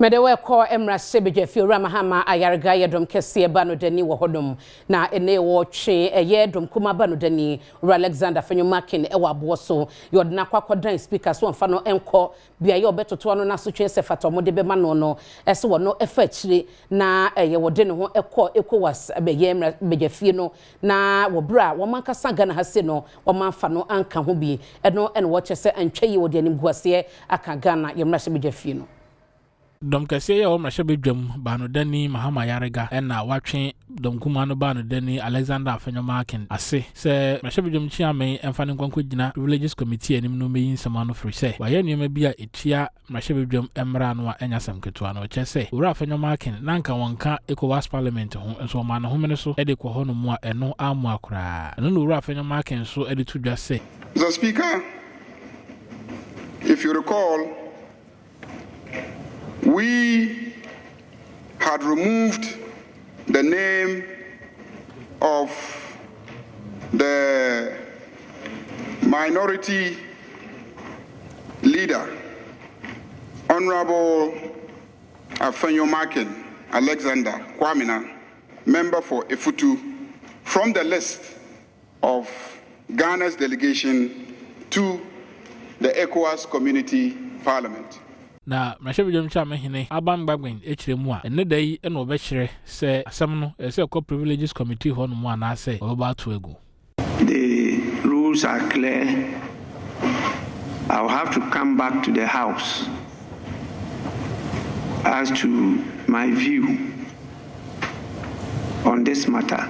Medewe ko emra sebeje fiora Mahama Ayariga Adom Kasee ba no dani wo hodom na ene wo twe eye dom kuma ba no dani Alexander Fenyomakin e wa boso yodna kwakodan speaker so mfa no enko bia ye obetoto no na so twe se fato de be ma no no ese wo no efa chire na eye wo de ne ho ECOWAS be ye emra beje fie no na wo bra wo mankasa Ghana ha se no wo manfa no anka ho bi eno ene wo kyese antwe ye wo de anim guase aka Ghana ye emra se beje fie no Adom Kasee ya omra bedwam bano dani Mahama Ayariga ena watwe dom kuma no bano dani Alexander Fenyomakin ase se mra bedwam chiame emfa ne kwankwa gina Privileges Committee anim no meyin samano free se waye nneema bia etia mra bedwam emra no a enya samketo no kyese ura Fenyomakin nanka wonka ECOWAS Parliament ho so ma no homene so ede kɔ hɔ no mu a eno amu akora eno no ura Fenyomakin so ede to dwa se Mr. Speaker, if you recall, we had removed the name of the minority leader, Honorable Fenyomakin Alexander Kwamina, member for Efutu, from the list of Ghana's delegation to the ECOWAS Community Parliament. Na mra bedwam cha mehene aban gbagben echiremu a ene dai eno obekire se asem no se ko Privileges Committee ho no mu ana se oba to egu. The rules are clear. I will have to come back to the House as to my view on this matter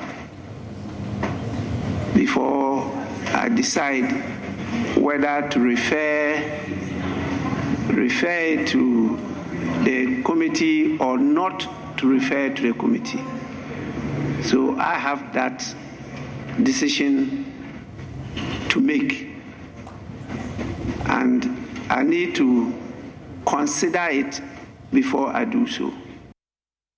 before I decide whether to refer to the committee or not to refer to the committee. So I have that decision to make, and I need to consider it before I do so.